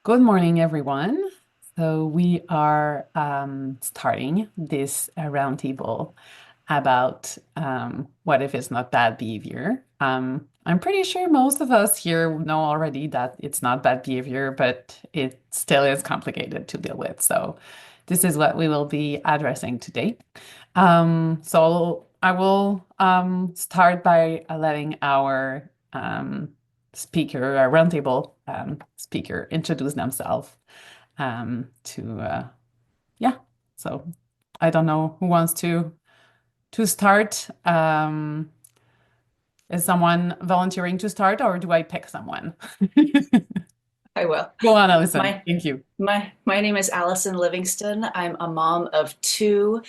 Good morning, everyone. So we are starting this roundtable about what if it's not bad behavior. I'm pretty sure most of us here know already that it's not bad behavior, but it still is complicated to deal with. So this is what we will be addressing today. So I will start by letting our speaker, our roundtable speaker, introduce themselves. To Yeah. So I don't know who wants to start. Is someone volunteering to start, or do I pick someone? I will. Go on, Alison. My Thank you. my name is Allison Livingston. I'm a mom of two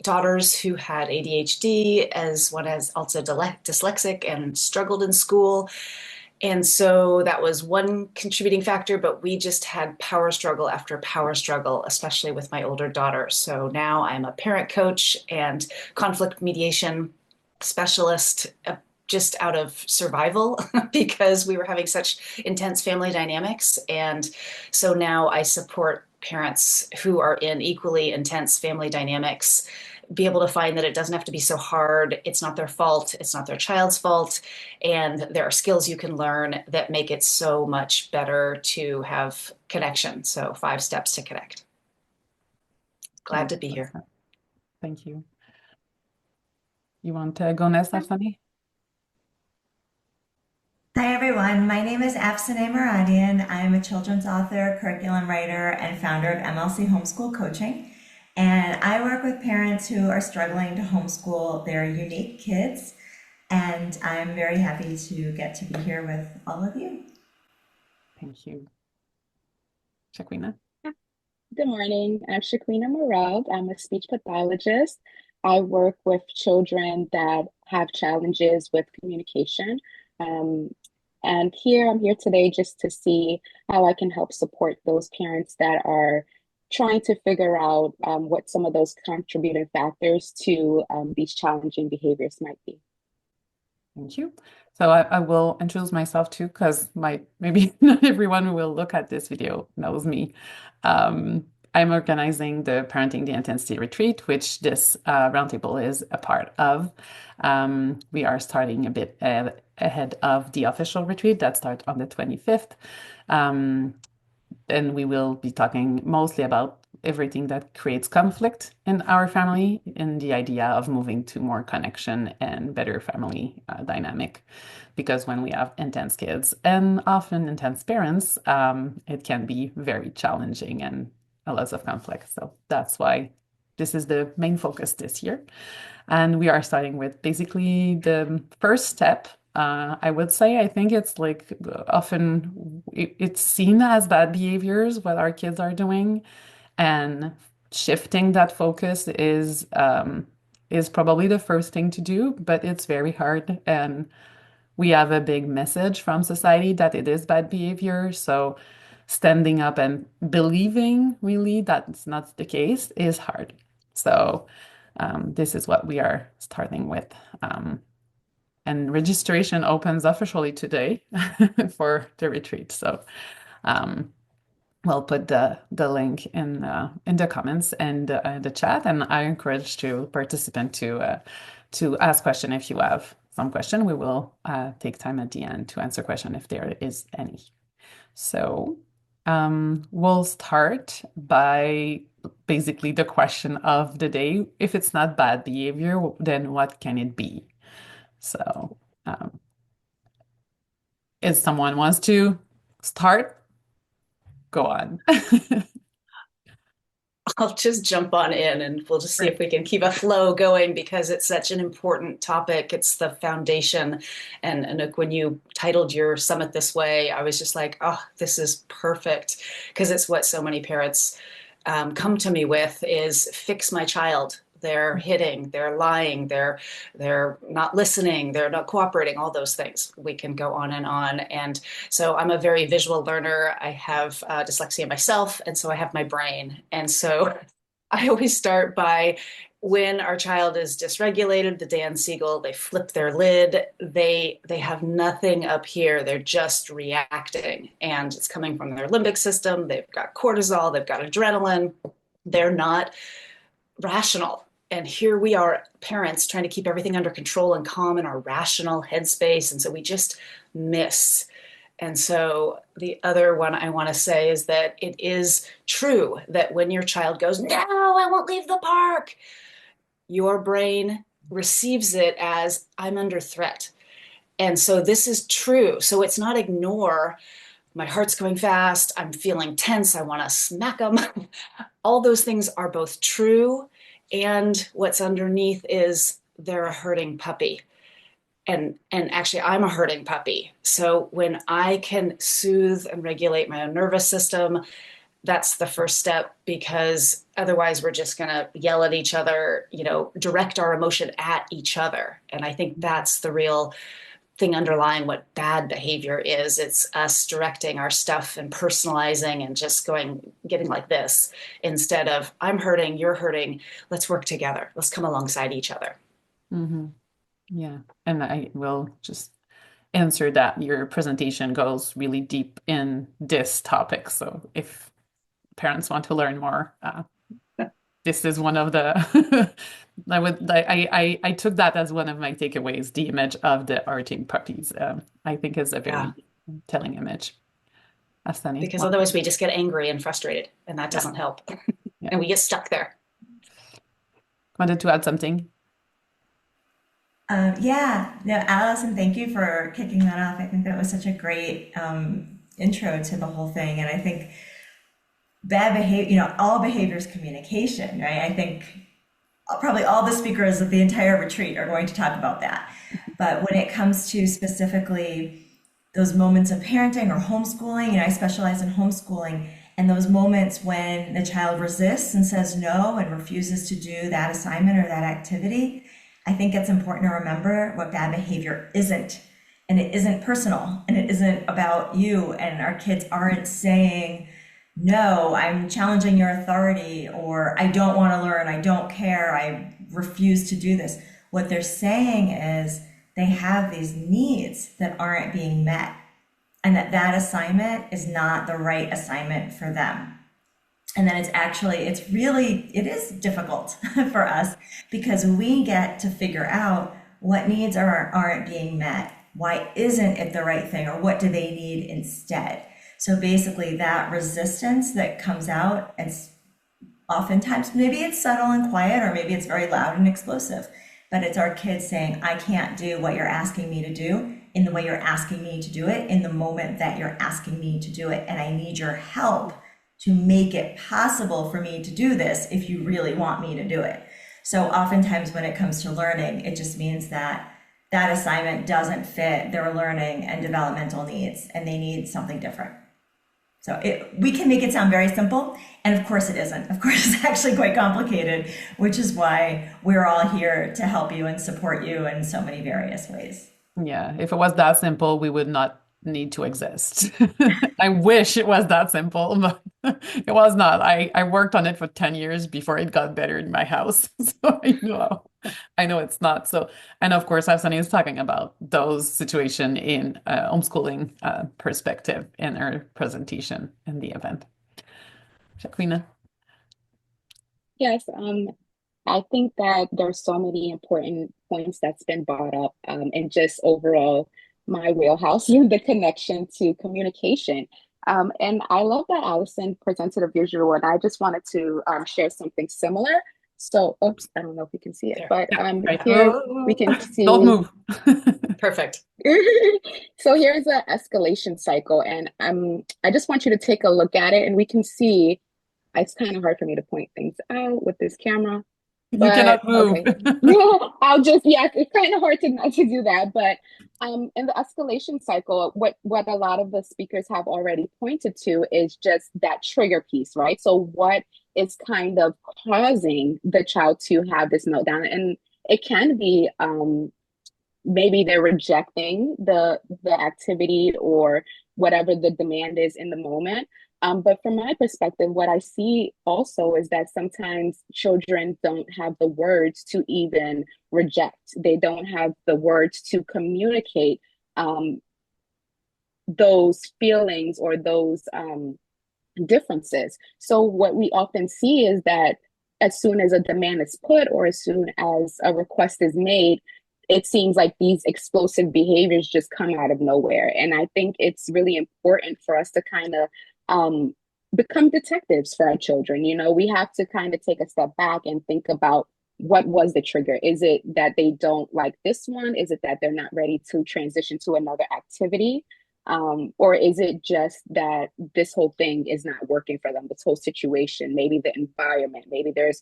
daughters who had ADHD, as one as also dyslexic and struggled in school. And so that was one contributing factor, but we just had power struggle after power struggle, especially with my older daughter. So now I'm a parent coach and conflict mediation specialist, just out of survival because we were having such intense family dynamics. And so now I support parents who are in equally intense family dynamics be able to find that it doesn't have to be so hard. It's not their fault. It's not their child's fault. And there are skills you can learn that make it so much better to have connection. So, 5 steps to connect. Glad Thank to be you, here. Alison. Thank you. You want to go next, Afsani? Hi everyone, my name is Afsaneh Moradian. I'm a children's author, curriculum writer, and founder of MLC Homeschool Coaching. And I work with parents who are struggling to homeschool their unique kids. And I'm very happy to get to be here with all of you. Thank you. Shaquina? Good morning. I'm Shaquina Morad. I'm a speech pathologist. I work with children that have challenges with communication. Um, and I'm here today just to see how I can help support those parents that are trying to figure out what some of those contributing factors to these challenging behaviors might be. Thank you. So I will introduce myself too, because maybe not everyone who will look at this video knows me. I'm organizing the Parenting the Intensity Retreat, which this roundtable is a part of. We are starting a bit ahead of the official retreat that starts on the 25th. Um, and we will be talking mostly about everything that creates conflict in our family and the idea of moving to more connection and better family dynamic. Because when we have intense kids and often intense parents, it can be very challenging and a lot of conflict. So that's why this is the main focus this year. And we are starting with basically the first step. I would say, I think it's like often it's seen as bad behaviors what our kids are doing, and shifting that focus is probably the first thing to do, but it's very hard. And we have a big message from society that it is bad behavior. So standing up and believing really that's not the case is hard. So this is what we are starting with. And registration opens officially today for the retreat. So um, we'll put the link in the comments and the chat. And I encourage to participant to ask question if you have some question. We will take time at the end to answer question if there is any. So we'll start by basically the question of the day. If it's not bad behavior, then what can it be? So um, if someone wants to start, go on. I'll just jump on in and we'll just see if Great. we can keep a flow going because it's such an important topic. It's the foundation. And Anouk, when you titled your summit this way, I was just like, oh, this is perfect because it's what so many parents come to me with is fix my child. They're hitting, they're lying, they're not listening, they're not cooperating, all those things. We can go on and on. And so I'm a very visual learner. I have dyslexia myself, and so I have my brain. And so I always start by when our child is dysregulated, the Dan Siegel, they flip their lid, they have nothing up here. They're just reacting. And it's coming from their limbic system. They've got cortisol, they've got adrenaline. They're not rational. And here we are, parents, trying to keep everything under control and calm in our rational headspace. And so we just miss. And so the other one I want to say is that it is true that when your child goes, "No, I won't leave the park," your brain receives it as, "I'm under threat." And so this is true. So it's not ignore. My heart's going fast. I'm feeling tense. I want to smack them. All those things are both true. And what's underneath is they're a hurting puppy. And actually, I'm a hurting puppy. So when I can soothe and regulate my own nervous system, that's the first step, because otherwise we're just going to yell at each other, direct our emotion at each other. And I think that's the real thing underlying what bad behavior is. It's us directing our stuff and personalizing and just getting like this, instead of, "I'm hurting, you're hurting. Let's work together. Let's come alongside each other." Mm-hmm. Yeah. And I will just answer that your presentation goes really deep in this topic. So if parents want to learn more, this is one of the I took that as one of my takeaways, the image of the arching puppies. I think is a very telling image. Asani, Because otherwise we just get angry and frustrated, and that doesn't help. Yeah. And we get stuck there. Wanted to add something? Yeah, no, Allison, thank you for kicking that off. I think that was such a great intro to the whole thing. And I think bad behavior, all behavior is communication, right? I think probably all the speakers of the entire retreat are going to talk about that. But when it comes to specifically those moments of parenting or homeschooling, I specialize in homeschooling, and those moments when the child resists and says no and refuses to do that assignment or that activity, I think it's important to remember what bad behavior isn't. And it isn't personal, and it isn't about you. And our kids aren't saying, "No, I'm challenging your authority," or "I don't want to learn, I don't care, I refuse to do this." What they're saying is they have these needs that aren't being met, and that assignment is not the right assignment for them. And then it is difficult for us, because we get to figure out what needs aren't being met. Why isn't it the right thing? Or what do they need instead? So basically that resistance that comes out, and oftentimes maybe it's subtle and quiet, or maybe it's very loud and explosive, but it's our kids saying, "I can't do what you're asking me to do in the way you're asking me to do it, in the moment that you're asking me to do it. And I need your help to make it possible for me to do this if you really want me to do it." So oftentimes when it comes to learning, it just means that that assignment doesn't fit their learning and developmental needs, and they need something different. So we can make it sound very simple, and of course it isn't. Of course, it's actually quite complicated, which is why we're all here to help you and support you in so many various ways. Yeah, if it was that simple, we would not need to exist. I wish it was that simple, but it was not. I worked on it for 10 years before it got better in my house. So I know it's not. So, and of course, Afsani is talking about those situations in homeschooling perspective in her presentation in the event. Jacqueline? Yes, I think that there's so many important points that's been brought up, and just overall my wheelhouse, the connection to communication. And I love that Allison presented a visual, and I just wanted to share something similar. So, oops, I don't know if you can see it, but Right. here we can see. Don't move. Perfect. So here's an escalation cycle, and I just want you to take a look at it, and we can see. It's kind of hard for me to point things out with this camera. You But cannot move. okay, it's kind of hard to do that. But in the escalation cycle, what a lot of the speakers have already pointed to is just that trigger piece, right? So what is kind of causing the child to have this meltdown? And it can be maybe they're rejecting the activity, or whatever the demand is in the moment. But from my perspective, what I see also is that sometimes children don't have the words to even reject. They don't have the words to communicate um, those feelings or those differences. So what we often see is that as soon as a demand is put or as soon as a request is made, it seems like these explosive behaviors just come out of nowhere. And I think it's really important for us to kind of become detectives for our children. You know, we have to kind of take a step back and think about what was the trigger. Is it that they don't like this one? Is it that they're not ready to transition to another activity? Or is it just that this whole thing is not working for them, this whole situation, maybe the environment, maybe there's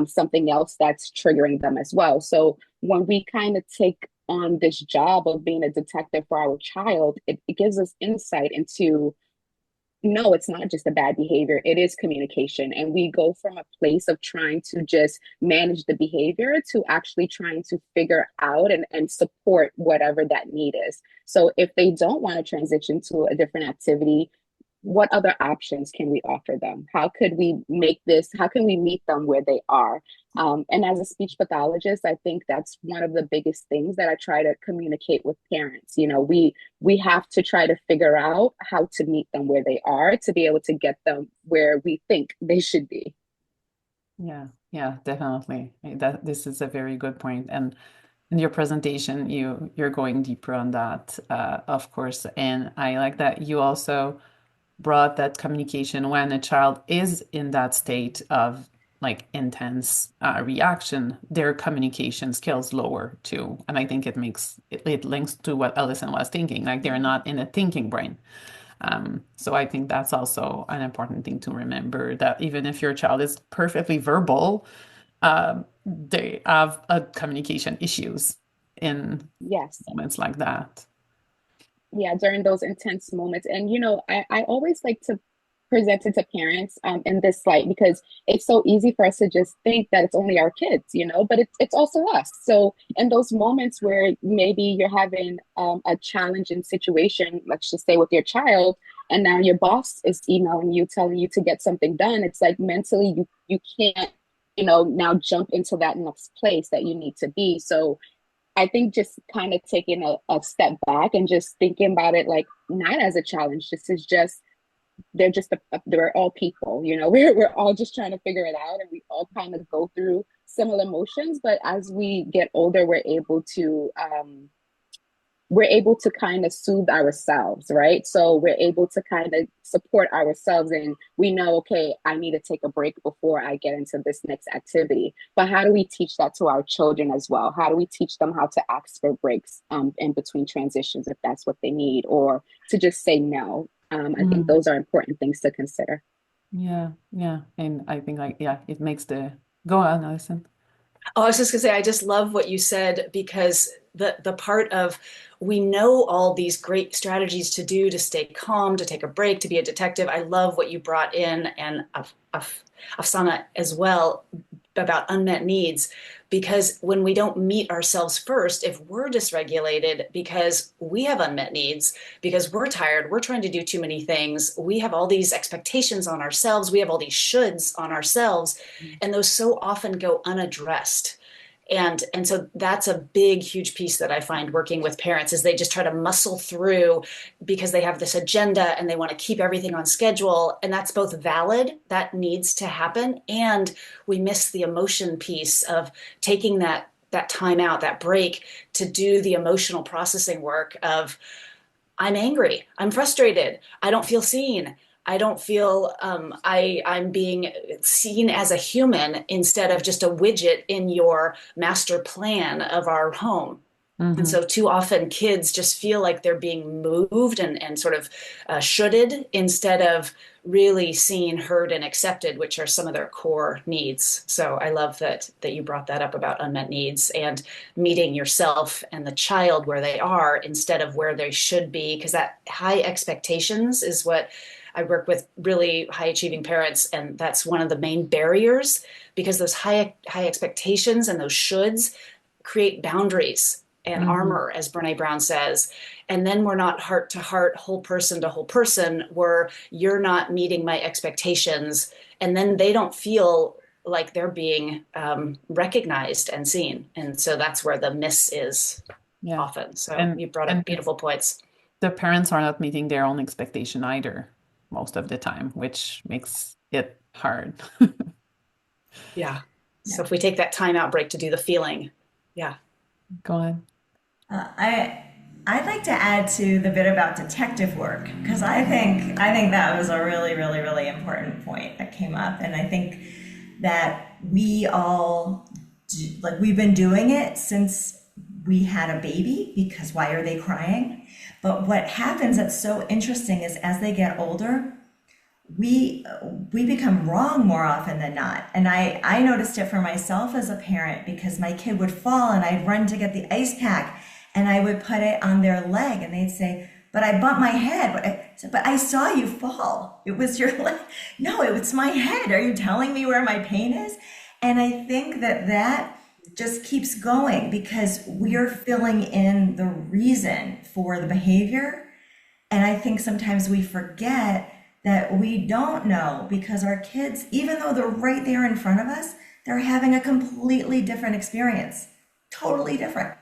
something else that's triggering them as well. So when we kind of take on this job of being a detective for our child, it gives us insight into no, it's not just a bad behavior, it is communication. And we go from a place of trying to just manage the behavior to actually trying to figure out and support whatever that need is. So if they don't want to transition to a different activity, what other options can we offer them? How could we make this, how can we meet them where they are? And as a speech pathologist, I think that's one of the biggest things that I try to communicate with parents. You know, we have to try to figure out how to meet them where they are to be able to get them where we think they should be. Yeah, yeah, definitely. That this is a very good point. And in your presentation, you're going deeper on that, of course. And I like that you also brought that communication when a child is in that state of like intense reaction, their communication skills lower too. And I think it links to what Ellison was thinking, like they're not in a thinking brain. So I think that's also an important thing to remember that even if your child is perfectly verbal, they have communication issues in Yes. moments like that. Yeah, during those intense moments. And you know, I always like to present it to parents in this light because it's so easy for us to just think that it's only our kids, you know, but it's also us. So in those moments where maybe you're having a challenging situation, let's just say with your child, and now your boss is emailing you telling you to get something done, it's like mentally you can't, you know, now jump into that next place that you need to be. So I think just kind of taking a step back and just thinking about it like not as a challenge. This is just they're all people, you know. We're all just trying to figure it out, and we all kind of go through similar emotions. But as we get older, we're able to kind of soothe ourselves, right? So we're able to kind of support ourselves and we know, okay, I need to take a break before I get into this next activity. But how do we teach that to our children as well? How do we teach them how to ask for breaks in between transitions if that's what they need, or to just say no? I think Mhm. those are important things to consider. Yeah, yeah. And I think like, yeah, it makes the go on, Alison. Oh, I was just gonna say, I just love what you said because the part of we know all these great strategies to do to stay calm, to take a break, to be a detective. I love what you brought in and Afsana as well about unmet needs because when we don't meet ourselves first, if we're dysregulated because we have unmet needs, because we're tired, we're trying to do too many things, we have all these expectations on ourselves, we have all these shoulds on ourselves, and those so often go unaddressed. And so that's a big huge piece that I find working with parents is they just try to muscle through because they have this agenda and they want to keep everything on schedule, and that's both valid, that needs to happen, and we miss the emotion piece of taking that time out, that break to do the emotional processing work of I'm angry, I'm frustrated, I don't feel seen, I don't feel I'm being seen as a human instead of just a widget in your master plan of our home. And Hmm. so too often kids just feel like they're being moved and sort of shoulded instead of really seen, heard, and accepted, which are some of their core needs. So I love that you brought that up about unmet needs and meeting yourself and the child where they are instead of where they should be, because that high expectations is what I work with really high achieving parents, and that's one of the main barriers because those high expectations and those shoulds create boundaries and Hmm. armor, as Brene Brown says. And then we're not heart to heart, whole person to whole person, where you're not meeting my expectations. And then they don't feel like they're being recognized and seen. And so that's where the miss is Yeah. often. So And you brought and up beautiful points. the parents are not meeting their own expectation either most of the time, which makes it hard. Yeah. Yeah. So if we take that timeout break to do the feeling, yeah. Go ahead. I'd like to add to the bit about detective work because I think that was a really important point that came up, and I think that we all like we've been doing it since we had a baby because why are they crying? But what happens that's so interesting is as they get older, we we become wrong more often than not. And I noticed it for myself as a parent because my kid would fall and I'd run to get the ice pack and I would put it on their leg and they'd say, but I bumped my head. But I saw you fall. It was your leg. No, it was my head. Are you telling me where my pain is? And I think that that just keeps going because we're filling in the reason for the behavior, and I think sometimes we forget that we don't know because our kids, even though they're right there in front of us, they're having a completely different experience, totally different.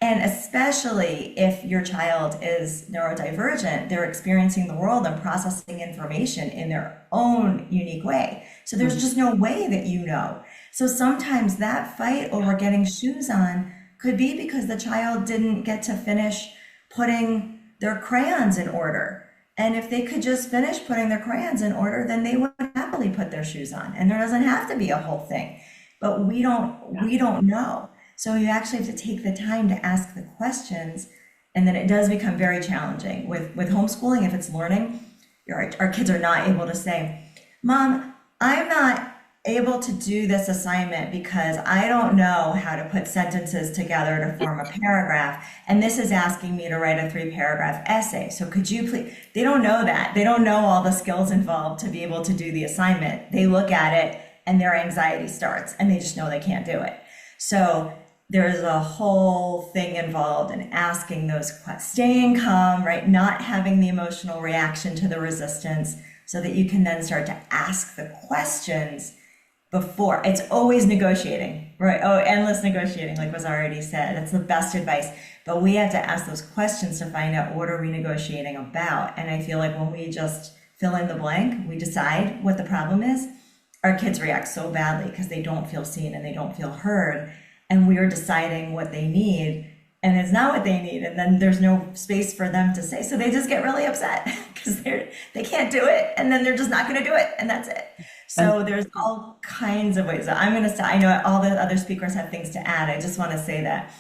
And especially if your child is neurodivergent, they're experiencing the world and processing information in their own unique way. So there's Mhm. just no way that you know. So sometimes that fight over getting shoes on could be because the child didn't get to finish putting their crayons in order. And if they could just finish putting their crayons in order, then they would happily put their shoes on. And there doesn't have to be a whole thing. But we don't Yeah. we don't know. So you actually have to take the time to ask the questions. And then it does become very challenging. With homeschooling, if it's learning, our kids are not able to say, Mom, I'm not able to do this assignment because I don't know how to put sentences together to form a paragraph. And this is asking me to write a 3 paragraph essay. So could you please? They don't know that. They don't know all the skills involved to be able to do the assignment. They look at it and their anxiety starts and they just know they can't do it. So there's a whole thing involved in asking those questions, staying calm, right? Not having the emotional reaction to the resistance so that you can then start to ask the questions before. It's always negotiating, right? Oh, endless negotiating, like was already said. That's the best advice. But we have to ask those questions to find out what are we negotiating about. And I feel like when we just fill in the blank, we decide what the problem is, our kids react so badly because they don't feel seen and they don't feel heard. And we're deciding what they need and it's not what they need. And then there's no space for them to say. So they just get really upset because they can't do it. And then they're just not going to do it. And that's it. And So there's all kinds of ways. I'm going to say, I know all the other speakers have things to add. I just want to say that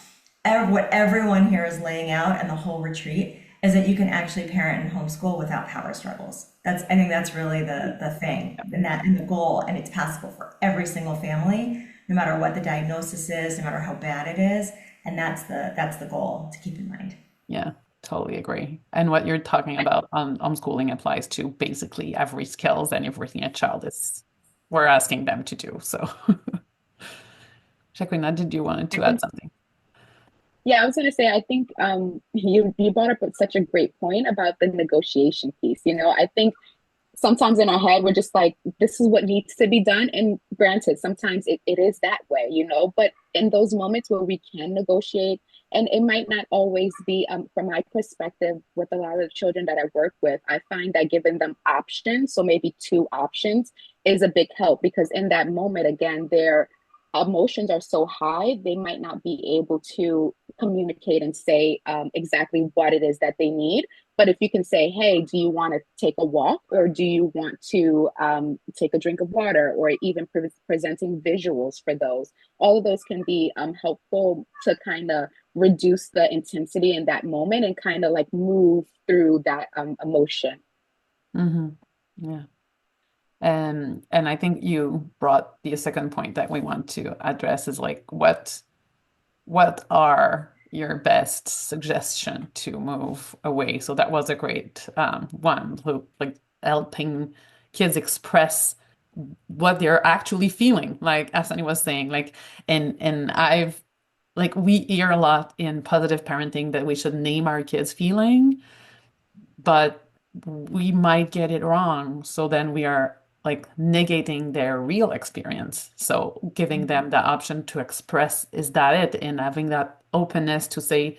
what everyone here is laying out and the whole retreat is that you can actually parent and homeschool without power struggles. I think that's really the thing and the goal, and it's possible for every single family, no matter what the diagnosis is, no matter how bad it is, and that's the goal to keep in mind. yeah, totally agree. And what you're talking about on homeschooling applies to basically every skills and everything a child is we're asking them to do. So, Jacqueline, did you want I to add think, something? yeah, I was gonna say, I think you brought up such a great point about the negotiation piece. I think sometimes in our head we're just like, this is what needs to be done. And granted, sometimes it is that way, but in those moments where we can negotiate, and it might not always be, from my perspective, with a lot of the children that I work with, I find that giving them options, so maybe two options, is a big help, because in that moment, again, their emotions are so high, they might not be able to communicate and say exactly what it is that they need. But if you can say, hey, do you want to take a walk, or do you want to take a drink of water, or even presenting visuals for those, all of those can be helpful to kind of reduce the intensity in that moment and kind of like move through that emotion. Hmm. Yeah. And I think you brought the second point that we want to address is like what are your best suggestion to move away? So that was a great one, like helping kids express what they're actually feeling, like as Sunny was saying, like and I've like we hear a lot in positive parenting that we should name our kids' feeling, but we might get it wrong. So then we are like negating their real experience. So giving them the option to express, is that it? And having that openness to say,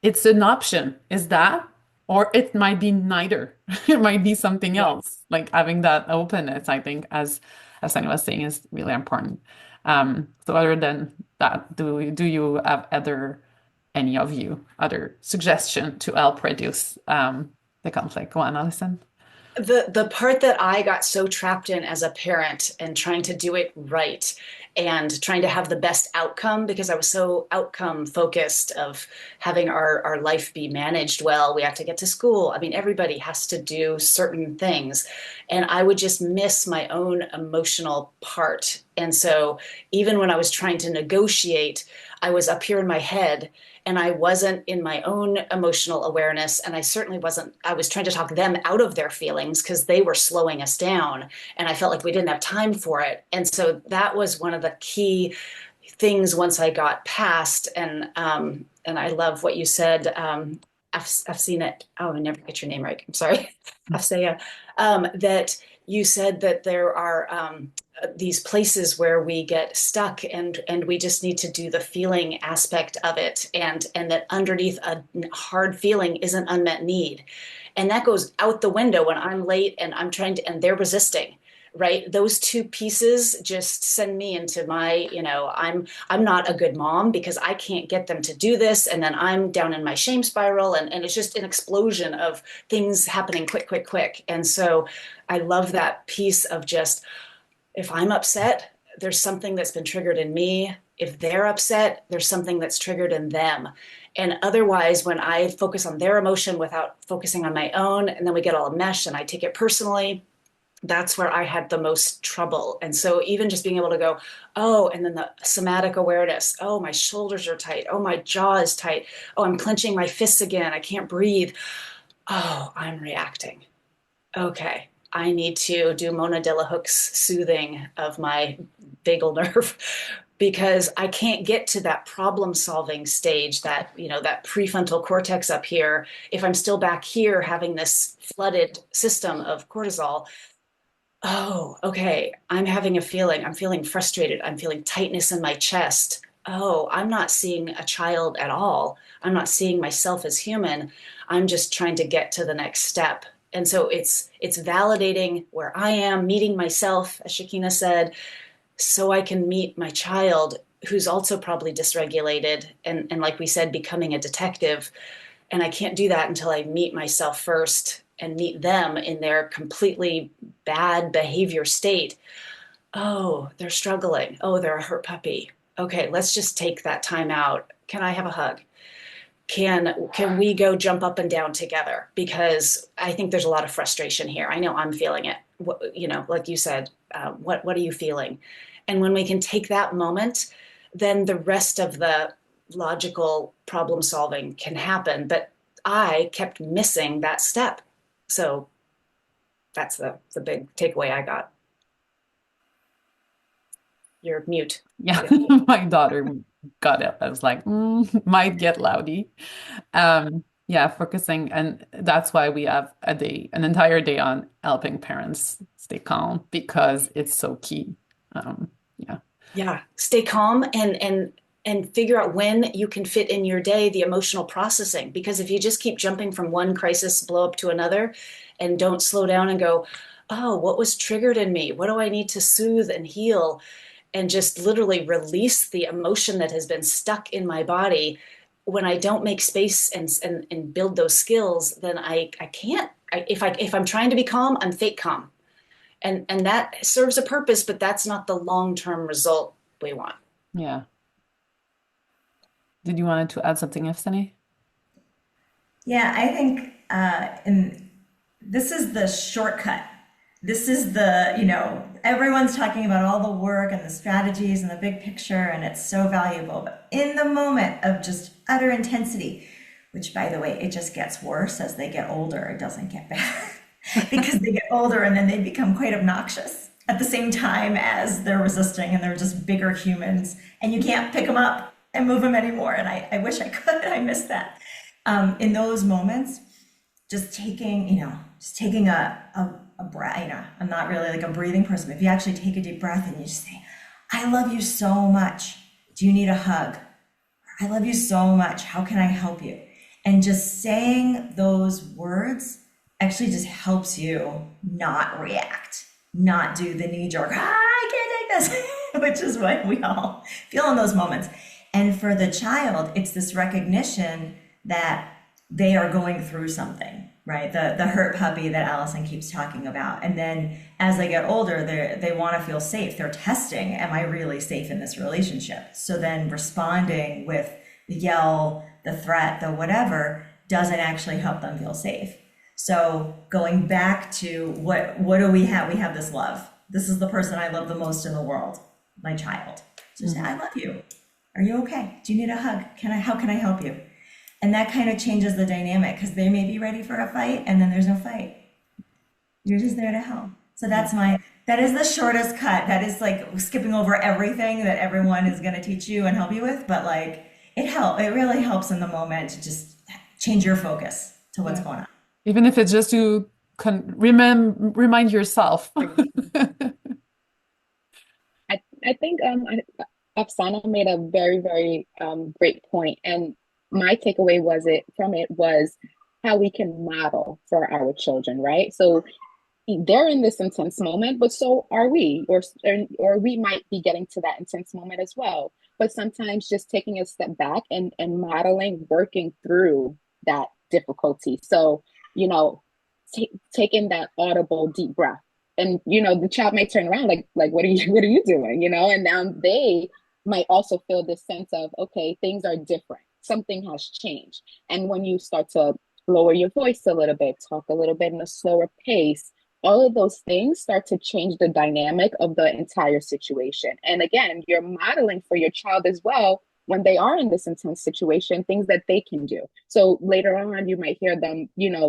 it's an option, is that? Or it might be neither. It might be something Yeah. else. Like having that openness, I think, as Sunny was saying, is really important. So other than that, do you have any of you other suggestion to help reduce the conflict? Go on, Alison. The part that I got so trapped in as a parent and trying to do it right and trying to have the best outcome because I was so outcome focused of having our life be managed well. We have to get to school. I mean, everybody has to do certain things. And I would just miss my own emotional part. And so even when I was trying to negotiate, I was up here in my head and I wasn't in my own emotional awareness. And I certainly wasn't, I was trying to talk them out of their feelings because they were slowing us down. And I felt like we didn't have time for it. And so that was one of the key things once I got past. And I love what you said. I've seen it. Oh, I never get your name right. I'm sorry. Afsea. That you said that there are these places where we get stuck and we just need to do the feeling aspect of it and that underneath a hard feeling is an unmet need. And that goes out the window when I'm late and I'm trying to and they're resisting. Right, those two pieces just send me into my, I'm not a good mom because I can't get them to do this, and then I'm down in my shame spiral, and it's just an explosion of things happening quick, quick, quick. And so I love that piece of just if I'm upset, there's something that's been triggered in me. If they're upset, there's something that's triggered in them. And otherwise, when I focus on their emotion without focusing on my own, and then we get all enmeshed and I take it personally, that's where I had the most trouble. And so even just being able to go, oh, and then the somatic awareness, oh, my shoulders are tight. Oh, my jaw is tight. Oh, I'm clenching my fists again. I can't breathe. Oh, I'm reacting. Okay, I need to do Mona de la Hook's soothing of my vagal nerve because I can't get to that problem solving stage, that, that prefrontal cortex up here, if I'm still back here having this flooded system of cortisol. Oh, okay. I'm having a feeling. I'm feeling frustrated. I'm feeling tightness in my chest. Oh, I'm not seeing a child at all. I'm not seeing myself as human. I'm just trying to get to the next step. And so it's validating where I am, meeting myself, as Shakina said, so I can meet my child who's also probably dysregulated and like we said, becoming a detective. And I can't do that until I meet myself first and meet them in their completely bad behavior state. Oh, they're struggling. Oh, they're a hurt puppy. Okay, let's just take that time out. Can I have a hug? Can we go jump up and down together? Because I think there's a lot of frustration here. I know I'm feeling it. Like you said, what are you feeling? And when we can take that moment, then the rest of the logical problem solving can happen. But I kept missing that step. So that's the big takeaway I got. You're mute. Yeah, my daughter got it. I was like, might get loudy. Yeah, focusing, and that's why we have an entire day on helping parents stay calm because it's so key. Yeah. Yeah, stay calm and figure out when you can fit in your day the emotional processing. Because if you just keep jumping from one crisis blow up to another and don't slow down and go, oh, what was triggered in me? What do I need to soothe and heal? And just literally release the emotion that has been stuck in my body. When I don't make space and build those skills, then I can't. If I'm trying to be calm, I'm fake calm. And that serves a purpose, but that's not the long-term result we want. Yeah. Did you want to add something, Evseny? Yeah, I think this is the shortcut. This is everyone's talking about all the work and the strategies and the big picture, and it's so valuable. But in the moment of just utter intensity, which by the way, it just gets worse as they get older, it doesn't get better because they get older and then they become quite obnoxious at the same time as they're resisting and they're just bigger humans and you can't pick them up and move him anymore. And I wish I could. I miss that. In those moments, just taking, just taking a breath, I'm not really like a breathing person. If you actually take a deep breath and you just say, I love you so much. Do you need a hug? I love you so much. How can I help you? And just saying those words actually just helps you not react, not do the knee jerk, I can't take this, which is what we all feel in those moments. And for the child, it's this recognition that they are going through something, right? The hurt puppy that Allison keeps talking about. And then as they get older, they want to feel safe. They're testing, am I really safe in this relationship? So then responding with the yell, the threat, the whatever, doesn't actually help them feel safe. So going back to what do we have? We have this love. This is the person I love the most in the world, my child. So say, I love you. Are you okay? Do you need a hug? How can I help you? And that kind of changes the dynamic because they may be ready for a fight and then there's no fight. You're just there to help. So that is the shortest cut. That is like skipping over everything that everyone is going to teach you and help you with. But like it really helps in the moment to just change your focus to what's going on. Even if it's just to remind yourself. I think Oksana made a very, very great point. And my takeaway was how we can model for our children, right? So they're in this intense moment, but so are we, or we might be getting to that intense moment as well. But sometimes just taking a step back and modeling, working through that difficulty. So, taking that audible deep breath. And the child might turn around like what are you doing? And now they might also feel this sense of, okay, things are different. Something has changed. And when you start to lower your voice a little bit, talk a little bit in a slower pace, all of those things start to change the dynamic of the entire situation. And again, you're modeling for your child as well when they are in this intense situation, things that they can do. So later on, you might hear them,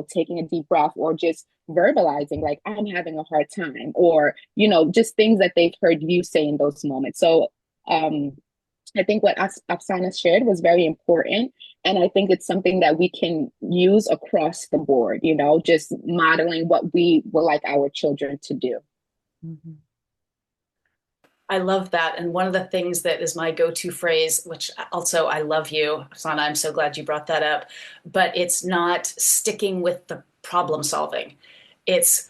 taking a deep breath or just verbalizing like, I'm having a hard time, or, just things that they've heard you say in those moments. So I think what Oksana shared was very important. And I think it's something that we can use across the board, just modeling what we would like our children to do. Mm-hmm. I love that. And one of the things that is my go-to phrase, which also I love you, Sana, I'm so glad you brought that up, but it's not sticking with the problem solving. It's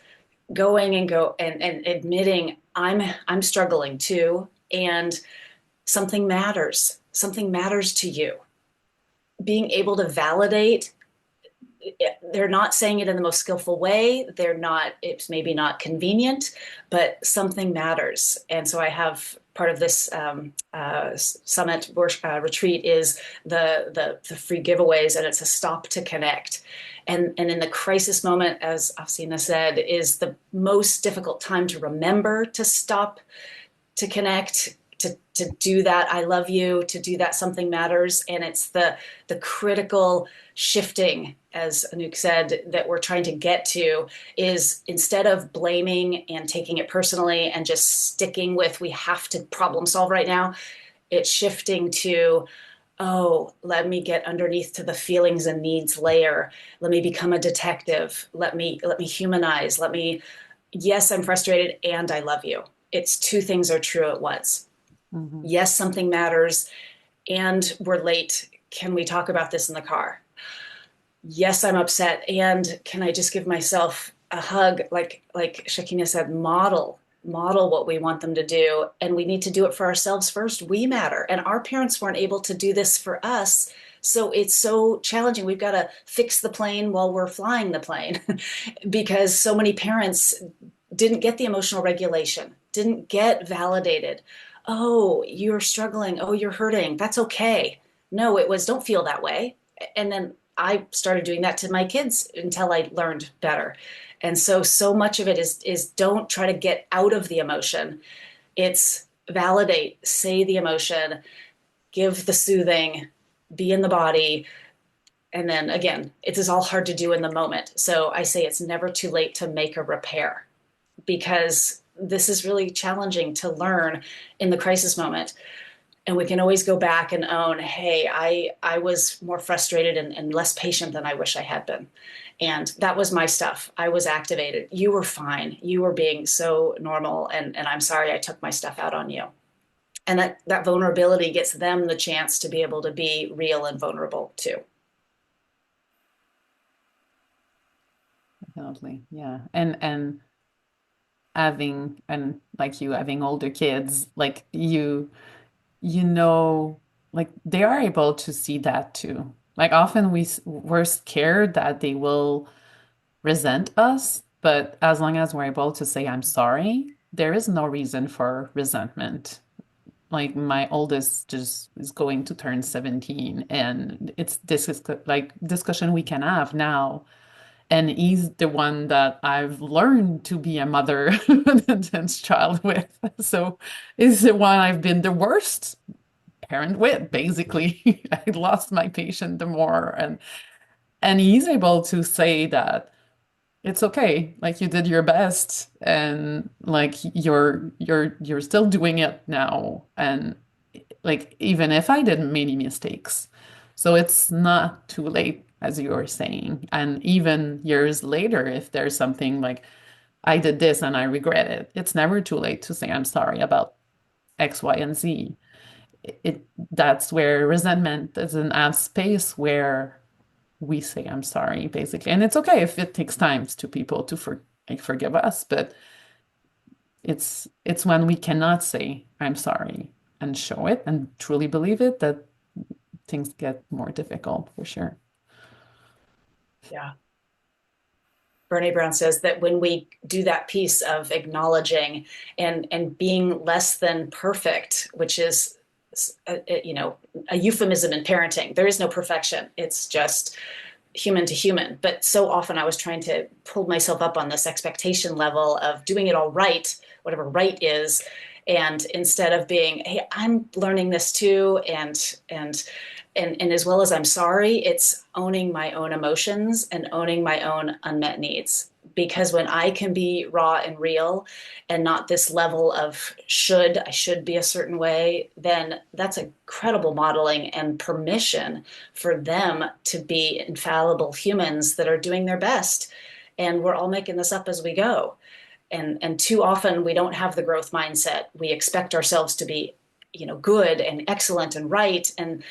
going and admitting I'm struggling too, and something matters. Something matters to you. Being able to validate, they're not saying it in the most skillful way. It's maybe not convenient, but something matters. And so I have part of this summit retreat is the free giveaways, and it's a stop to connect. And in the crisis moment, as Afsina said, is the most difficult time to remember to stop, to connect, to do that I love you, to do that something matters. And it's the critical shifting, as Anouk said, that we're trying to get to, is instead of blaming and taking it personally and just sticking with we have to problem solve right now, it's shifting to, oh, let me get underneath to the feelings and needs layer. Let me become a detective. Let me humanize. Yes, I'm frustrated and I love you. It's two things are true at once. Mm-hmm. Yes, something matters and we're late. Can we talk about this in the car? Yes, I'm upset. And can I just give myself a hug? Like Shakina said, model what we want them to do. And we need to do it for ourselves first. We matter. And our parents weren't able to do this for us. So it's so challenging. We've got to fix the plane while we're flying the plane because so many parents didn't get the emotional regulation, didn't get validated. Oh, you're struggling. Oh, you're hurting. That's okay. No, it was, don't feel that way. And then I started doing that to my kids until I learned better. And so much of it is don't try to get out of the emotion. It's validate, say the emotion, give the soothing, be in the body. And then again, it is all hard to do in the moment. So I say it's never too late to make a repair, because this is really challenging to learn in the crisis moment. And we can always go back and own, hey, I was more frustrated and less patient than I wish I had been. And that was my stuff. I was activated. You were fine. You were being so normal. And I'm sorry I took my stuff out on you. And that vulnerability gets them the chance to be able to be real and vulnerable too. Definitely. Yeah. And having, and like you having older kids, like you know, like they are able to see that too. Like often we're scared that they will resent us, but as long as we're able to say I'm sorry, there is no reason for resentment. Like my oldest just is going to turn 17, and this is like discussion we can have now. And he's the one that I've learned to be a mother intense child with. So is the one I've been the worst parent with, basically. I lost my patient the more. And he's able to say that it's okay, like you did your best and like you're still doing it now. And like even if I did many mistakes. So it's not too late, as you were saying. And even years later, if there's something like I did this and I regret it, it's never too late to say I'm sorry about X, Y, and Z. That's where resentment doesn't have space where we say I'm sorry, basically. And it's okay if it takes time to people to forgive us, but it's when we cannot say I'm sorry and show it and truly believe it that things get more difficult for sure. Yeah. Brene Brown says that when we do that piece of acknowledging and being less than perfect, which is a euphemism in parenting, there is no perfection. It's just human to human. But so often I was trying to pull myself up on this expectation level of doing it all right, whatever right is. And instead of being, hey, I'm learning this too, and as well as I'm sorry, it's owning my own emotions and owning my own unmet needs. Because when I can be raw and real and not this level of I should be a certain way, then that's incredible modeling and permission for them to be infallible humans that are doing their best. And we're all making this up as we go. And too often we don't have the growth mindset. We expect ourselves to be, good and excellent and right. And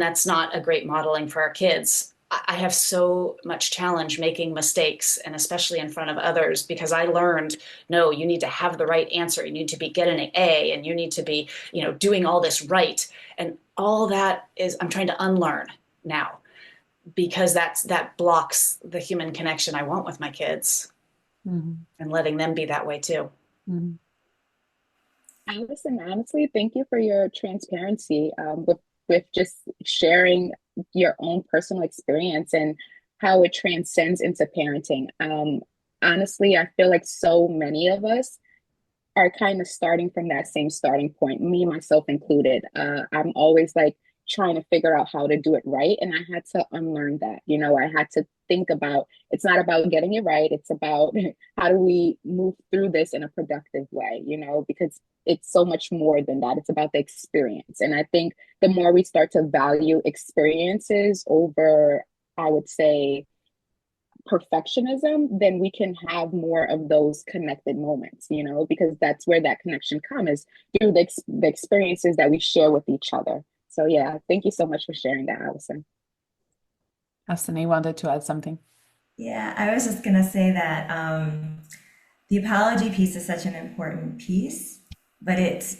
that's not a great modeling for our kids. I have so much challenge making mistakes, and especially in front of others, because I learned, no, you need to have the right answer. You need to be getting an A, and you need to be, doing all this right. And all that is, I'm trying to unlearn now, because that blocks the human connection I want with my kids, and letting them be that way too. Allison, honestly, thank you for your transparency with just sharing your own personal experience and how it transcends into parenting. Honestly, I feel like so many of us are kind of starting from that same starting point, me, myself included. I'm always like trying to figure out how to do it right. And I had to unlearn that. I had to think about it's not about getting it right. It's about how do we move through this in a productive way, because it's so much more than that. It's about the experience. And I think the more we start to value experiences over, I would say, perfectionism, then we can have more of those connected moments, because that's where that connection comes, is through the experiences that we share with each other. So yeah, thank you so much for sharing that, Allison. Destiny wanted to add something. Yeah, I was just gonna say that the apology piece is such an important piece, but it's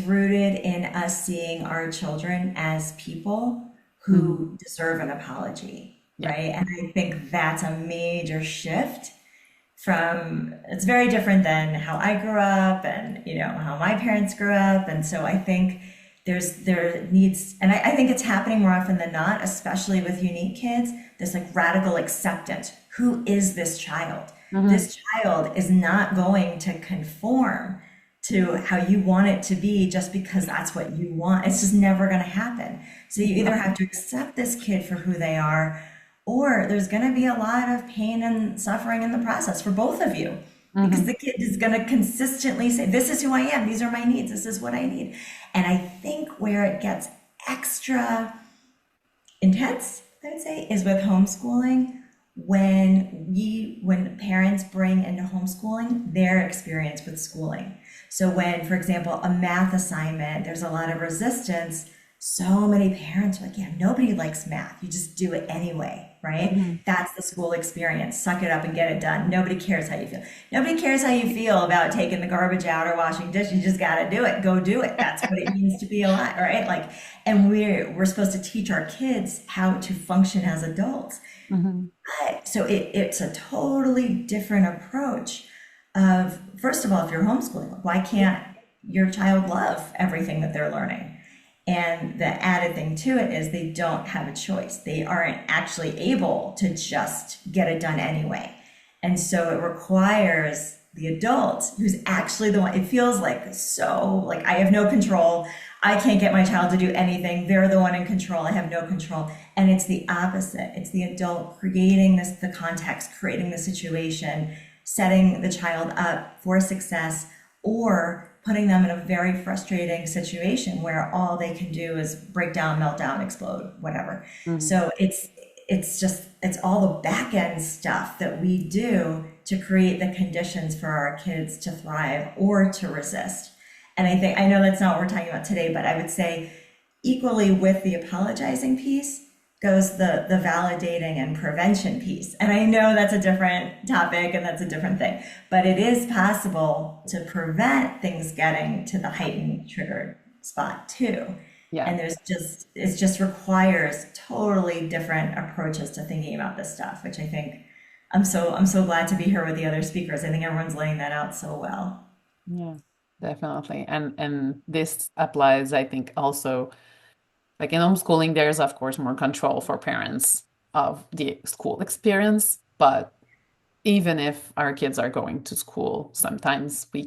rooted in us seeing our children as people who deserve an apology, right? And I think that's a major shift from, it's very different than how I grew up and how my parents grew up. And so I think there needs, and I think it's happening more often than not, especially with unique kids, this like radical acceptance. Who is this child? This child is not going to conform to how you want it to be just because that's what you want. It's just never going to happen. So you either have to accept this kid for who they are, or there's going to be a lot of pain and suffering in the process for both of you. because Hmm. the kid is going to consistently say, this is who I am, these are my needs, this is what I need. And I think where it gets extra intense, I would say, is with homeschooling when parents bring into homeschooling their experience with schooling. So when, for example, a math assignment, there's a lot of resistance. So many parents are like, yeah, nobody likes math. You just do it anyway, right? Hmm. That's the school experience. Suck it up and get it done. Nobody cares how you feel. Nobody cares how you feel about taking the garbage out or washing dishes. You just got to do it. Go do it. That's what it means to be alive, right? Like, and we're supposed to teach our kids how to function as adults. Hmm. So it's a totally different approach of, first of all, if you're homeschooling, why can't your child love everything that they're learning? And the added thing to it is they don't have a choice. They aren't actually able to just get it done anyway. And so it requires the adult who's actually the one, it feels like so like I have no control. I can't get my child to do anything. They're the one in control. I have no control. And it's the opposite. It's the adult creating the context, creating the situation, setting the child up for success, or putting them in a very frustrating situation where all they can do is break down, melt down, explode, whatever. Hmm. So it's all the back end stuff that we do to create the conditions for our kids to thrive or to resist. And I know that's not what we're talking about today, but I would say equally with the apologizing piece goes the validating and prevention piece. And I know that's a different topic and that's a different thing, but it is possible to prevent things getting to the heightened triggered spot too. Yeah. And it just requires totally different approaches to thinking about this stuff, which I think I'm so glad to be here with the other speakers. I think everyone's laying that out so well. Yeah, definitely. And this applies, I think, also like in homeschooling, there's of course more control for parents of the school experience, but even if our kids are going to school, sometimes we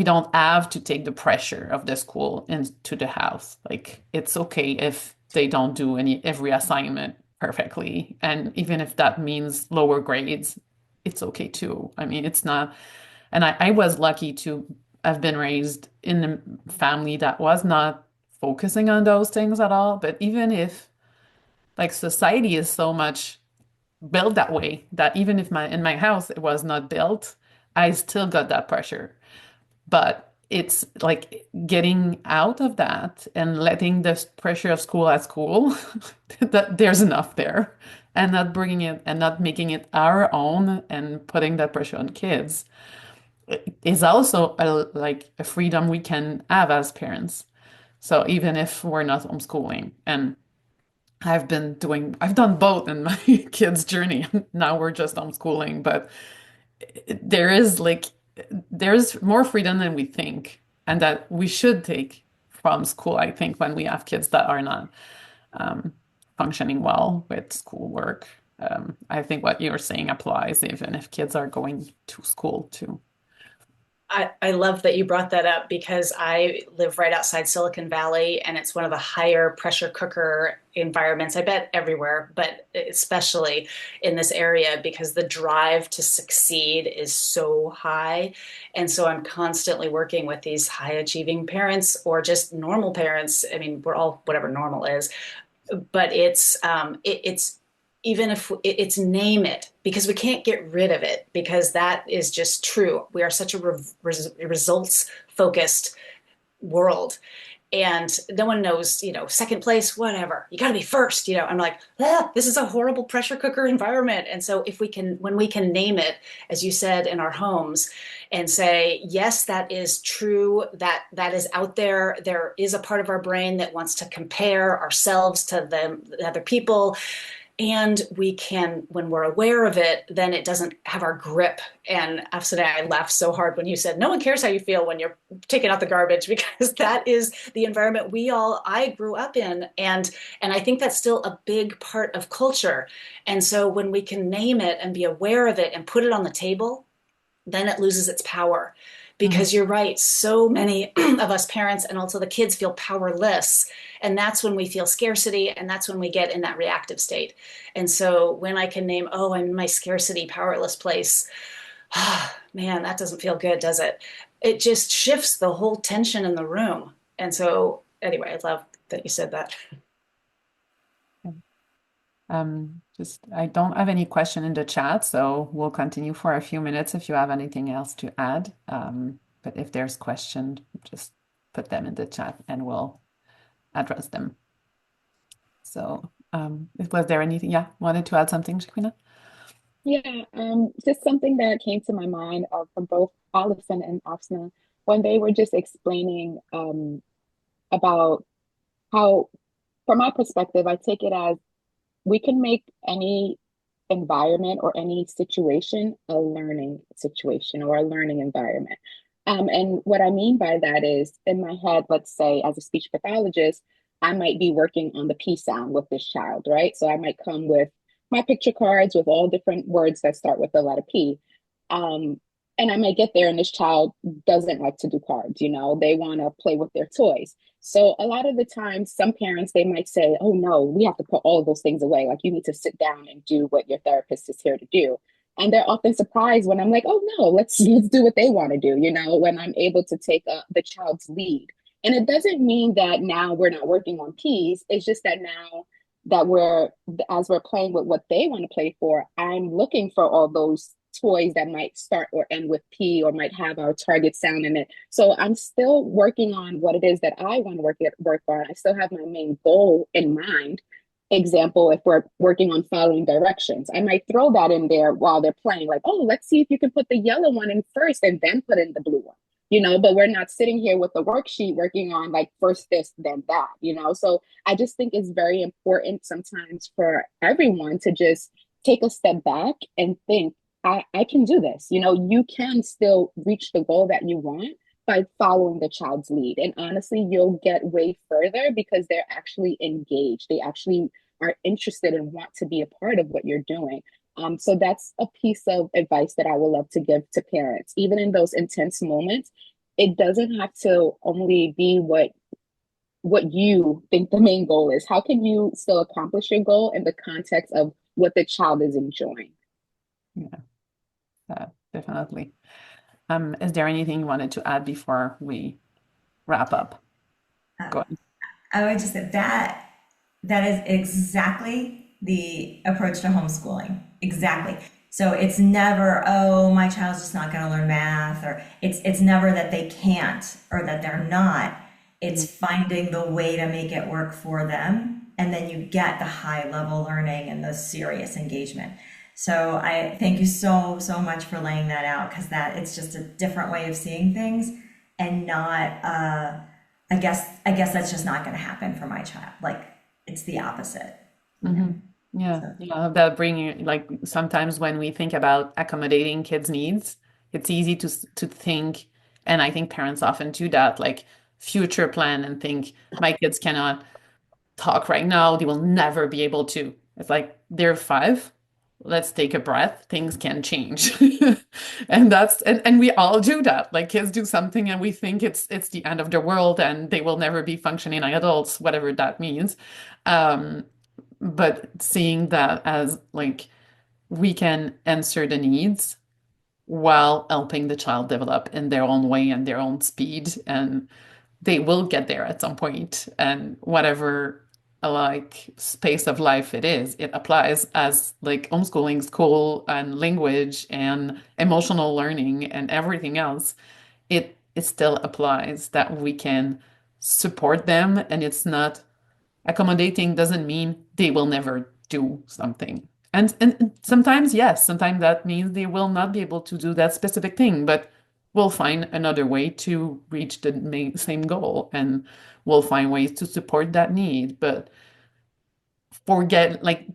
don't have to take the pressure of the school into the house. Like it's okay if they don't do every assignment perfectly. And even if that means lower grades, it's okay too. I mean, it's not, and I was lucky to have been raised in a family that was not focusing on those things at all. But even if like society is so much built that way that even if in my house it was not built, I still got that pressure. But it's like getting out of that and letting the pressure of school at school that there's enough there and not bringing it and not making it our own and putting that pressure on kids is also like a freedom we can have as parents. So even if we're not homeschooling, and I've done both in my kids' journey. Now we're just homeschooling, but there is like there's more freedom than we think, and that we should take from school, I think, when we have kids that are not um, functioning well with schoolwork. I think what you're saying applies even if kids are going to school too. I love that you brought that up because I live right outside Silicon Valley and it's one of the higher pressure cooker environments, I bet everywhere, but especially in this area because the drive to succeed is so high. And so I'm constantly working with these high achieving parents or just normal parents. I mean, we're all whatever normal is, but it's even if it's name it because we can't get rid of it because that is just true. We are such a results focused world and no one knows, second place, whatever. You got to be first. I'm like, this is a horrible pressure cooker environment. And so when we can name it, as you said, in our homes and say, yes, that is true, that is out there. There is a part of our brain that wants to compare ourselves to the other people. And we can, when we're aware of it, then it doesn't have our grip. And Afsana, I laughed so hard when you said, no one cares how you feel when you're taking out the garbage, because that is the environment I grew up in. And I think that's still a big part of culture. And so when we can name it and be aware of it and put it on the table, then it loses its power. Mhm. Because you're right, so many of us parents and also the kids feel powerless. And that's when we feel scarcity. And that's when we get in that reactive state. And so when I can name, oh, I'm in my scarcity, powerless place, Man, that doesn't feel good, does it? It just shifts the whole tension in the room. And so, anyway, I love that you said that. Just I don't have any question in the chat, so we'll continue for a few minutes if you have anything else to add. But if there's question, just put them in the chat and we'll address them. So, was there anything? Yeah, wanted to add something, Shaquina? Yeah, just something that came to my mind from both Allison and Afsna when they were just explaining about how, from my perspective, I take it as we can make any environment or any situation a learning situation or a learning environment. And what I mean by that is, in my head, let's say as a speech pathologist, I might be working on the P sound with this child, right? So I might come with my picture cards with all different words that start with the letter P. Um, and I might get there and this child doesn't like to do cards, they want to play with their toys. So a lot of the times, some parents, they might say, oh no, we have to put all of those things away. Like you need to sit down and do what your therapist is here to do. And they're often surprised when I'm like, oh no, let's do what they want to do, when I'm able to take the child's lead. And it doesn't mean that now we're not working on keys. It's just that now that as we're playing with what they want to play for, I'm looking for all those toys that might start or end with P or might have our target sound in it. So I'm still working on what it is that I want to work on. I still have my main goal in mind. Example, if we're working on following directions, I might throw that in there while they're playing, like, oh, let's see if you can put the yellow one in first and then put in the blue one. But we're not sitting here with the worksheet working on like first this, then that. So I just think it's very important sometimes for everyone to just take a step back and think, I can do this. You can still reach the goal that you want by following the child's lead. And honestly, you'll get way further because they're actually engaged. They actually are interested and want to be a part of what you're doing. So that's a piece of advice that I would love to give to parents. Even in those intense moments, it doesn't have to only be what you think the main goal is. How can you still accomplish your goal in the context of what the child is enjoying? Yeah, definitely. Is there anything you wanted to add before we wrap up? Go ahead. I would just say that is exactly the approach to homeschooling. Exactly. So it's never, oh, my child's just not going to learn math, or it's never that they can't or that they're not. It's finding the way to make it work for them, and then you get the high level learning and the serious engagement. So I thank you so much for laying that out, because that it's just a different way of seeing things, and not I guess that's just not going to happen for my child. Like it's the opposite. Yeah, So, yeah, that bringing like sometimes when we think about accommodating kids' needs, it's easy to think, and I think parents often do that, like future plan and think my kids cannot talk right now, they will never be able to. It's like they're 5. Let's take a breath. Things can change. And we all do that. Like kids do something and we think it's the end of the world and they will never be functioning adults, whatever that means. Um, but seeing that as like we can answer the needs while helping the child develop in their own way and their own speed, and they will get there at some point. And whatever like space of life it is, it applies as like homeschooling, school and language and emotional learning and everything else. It still applies that we can support them, and it's not accommodating doesn't mean they will never do something. And sometimes, yes, sometimes that means they will not be able to do that specific thing, but we'll find another way to reach the same goal, and we'll find ways to support that need. But forget like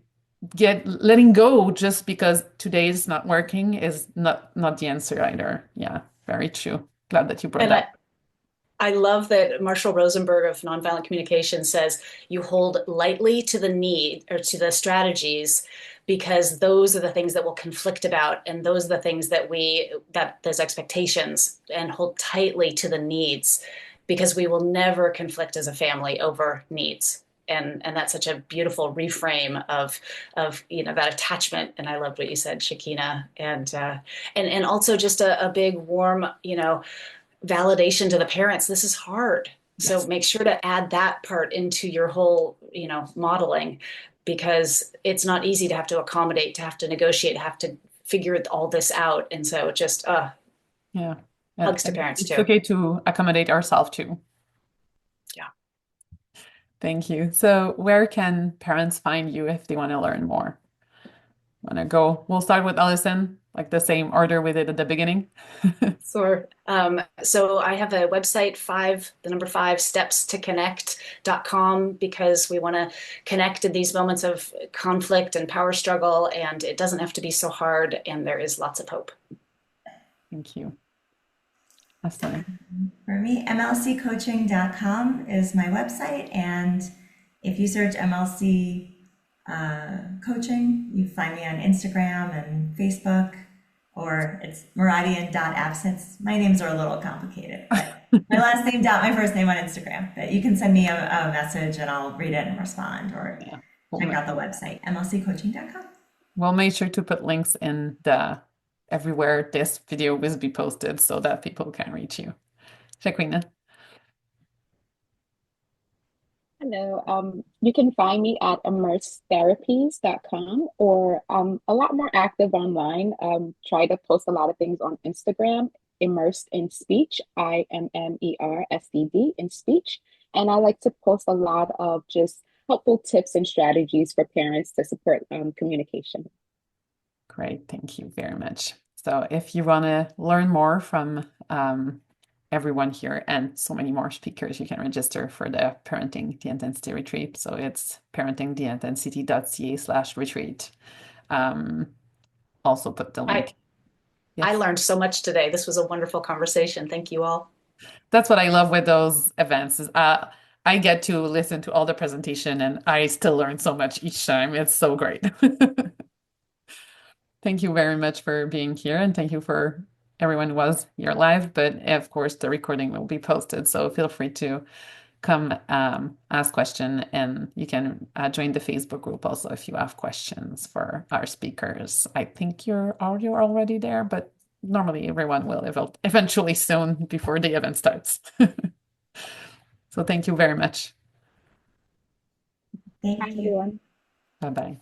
get letting go just because today is not working is not the answer either. Yeah, very true. Glad that you brought And that. I love that Marshall Rosenberg of Nonviolent Communication says you hold lightly to the need or to the strategies, because those are the things that we'll conflict about, and those are the things that those expectations, and hold tightly to the needs, because we will never conflict as a family over needs. and that's such a beautiful reframe of that attachment. And I loved what you said, Shakina, and also just a big warm validation to the parents. This is hard. So Yes. make sure to add that part into your whole, modeling, because it's not easy to have to accommodate, to have to negotiate, to have to figure all this out. And so just Yeah. hugs to parents It's too. okay to accommodate ourselves too. Yeah. Thank you. So where can parents find you if they want to learn more? Want to go? We'll start with Allison, like the same order we did at the beginning. So I have a website, the number five, steps to connect.com, because we want to connect in these moments of conflict and power struggle, and it doesn't have to be so hard, and there is lots of hope. Thank you. Excellent. For me, mlccoaching.com is my website. And if you search MLC coaching, you find me on Instagram and Facebook, or it's Maradian.absence. My names are a little complicated, but my last name dot my first name on Instagram. But you can send me a message and I'll read it and respond, or Yeah. check out the website, mlccoaching.com. We'll make sure to put links in the everywhere this video will be posted so that people can reach you. Shaquina. Hello. You can find me at immersetherapies.com, or a lot more active online. Try to post a lot of things on Instagram, immersed in speech, IMMERSED in speech. And I like to post a lot of just helpful tips and strategies for parents to support communication. Great, thank you very much. So if you want to learn more from everyone here and so many more speakers, you can register for the Parenting the Intensity retreat. So it's parentingtheintensity.ca/retreat. Also put the I link. I Yes. learned so much today. This was a wonderful conversation. Thank you all. That's what I love with those events is I get to listen to all the presentation and I still learn so much each time. It's so great. Thank you very much for being here, and thank you for everyone who was here live. But of course, the recording will be posted, so feel free to come ask question, and you can join the Facebook group also if you have questions for our speakers. I think you're already there, but normally everyone will eventually soon before the event starts. So thank you very much. Thank Hi, you. everyone. Bye bye.